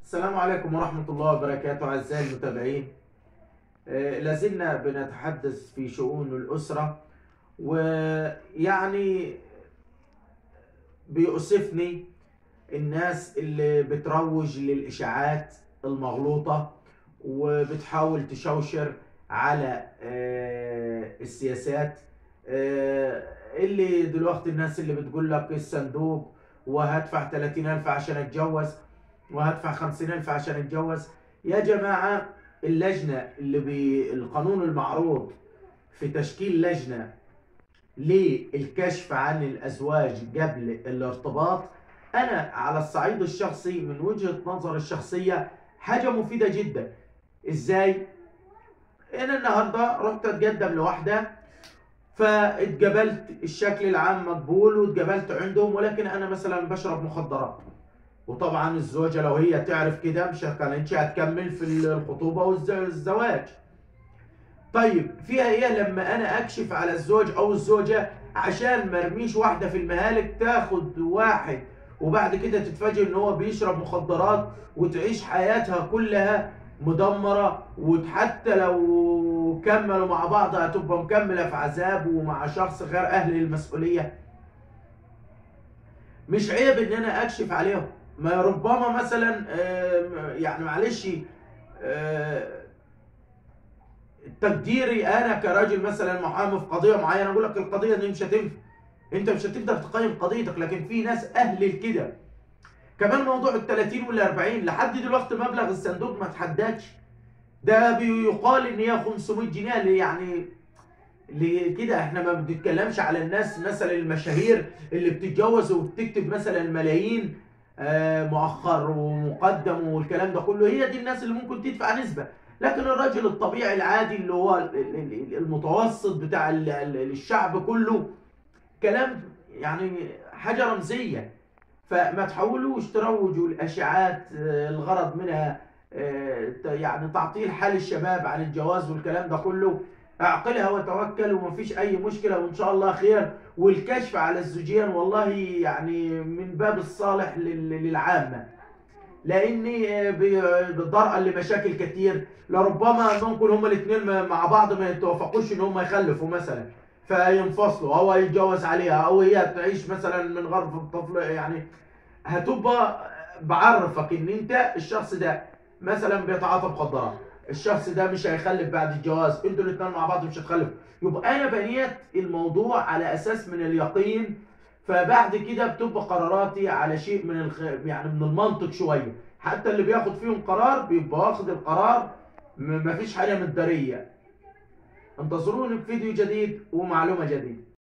السلام عليكم ورحمة الله وبركاته أعزائي المتابعين. لازلنا بنتحدث في شؤون الأسرة، ويعني بيؤسفني الناس اللي بتروج للإشاعات المغلوطة وبتحاول تشوشر على السياسات. اللي دلوقتي الناس اللي بتقول لك الصندوق وهدفع 30,000 عشان اتجوز وهدفع 50,000 عشان اتجوز. يا جماعة، اللجنة اللي بالقانون المعروض في تشكيل لجنة للكشف عن الأزواج قبل الارتباط، أنا على الصعيد الشخصي من وجهة نظر الشخصية حاجة مفيدة جدا. إزاي؟ أنا النهاردة رحت أتقدم لواحدة، فاتقبلت الشكل العام مقبول واتقبلت عندهم، ولكن أنا مثلا بشرب مخدرات. وطبعا الزوجة لو هي تعرف كده مش كانتش هتكمل في الخطوبة والزواج. طيب فيها ايه لما انا اكشف على الزوج او الزوجة عشان مرميش واحدة في المهالك تاخد واحد وبعد كده تتفاجئ ان هو بيشرب مخدرات وتعيش حياتها كلها مدمرة، وحتى لو كملوا مع بعض هتبقى مكملة في عذاب ومع شخص غير اهل للمسؤولية. مش عيب ان انا اكشف عليهم؟ ما ربما مثلا يعني معلش، آه، تقديري انا كراجل مثلا محامي في قضيه معينه اقول لك القضيه دي مش هتنفع، انت مش هتقدر تقيم قضيتك، لكن في ناس اهل لكده. كمان موضوع ال 30 وال 40 لحد دلوقتي مبلغ الصندوق ما اتحددش، ده بيقال ان هي 500 جنيه يعني كده. احنا ما بنتكلمش على الناس مثلا المشاهير اللي بتتجوز وبتكتب مثلا ملايين مؤخر ومقدم والكلام ده كله، هي دي الناس اللي ممكن تدفع نسبة. لكن الراجل الطبيعي العادي اللي هو المتوسط بتاع الشعب كله، كلام يعني حاجة رمزية. فما تحاولوش تروجوا الاشاعات الغرض منها يعني تعطيل حال الشباب عن الجواز والكلام ده كله. اعقلها وتوكل ومفيش اي مشكله وان شاء الله خير. والكشف على الزوجين والله يعني من باب الصالح للعامه، لان بالضرء لمشاكل كتير. لربما ممكن هما الاثنين مع بعض ما يتوافقوش ان هما يخلفوا مثلا فينفصلوا، او يتجوز عليها او هي تعيش مثلا من غرب الطفل يعني. هتبقى بعرفك ان انت الشخص ده مثلا بيتعاطى مخدرات، الشخص ده مش هيخلف بعد الجواز، انتوا الاثنين مع بعض مش هتخلفوا. يبقى انا بنيت الموضوع على اساس من اليقين، فبعد كده بتبقى قراراتي على شيء من يعني من المنطق شويه. حتى اللي بياخد فيهم قرار بيبقى واخد القرار مفيش حاجه متداريه. انتظروني في فيديو جديد ومعلومه جديده.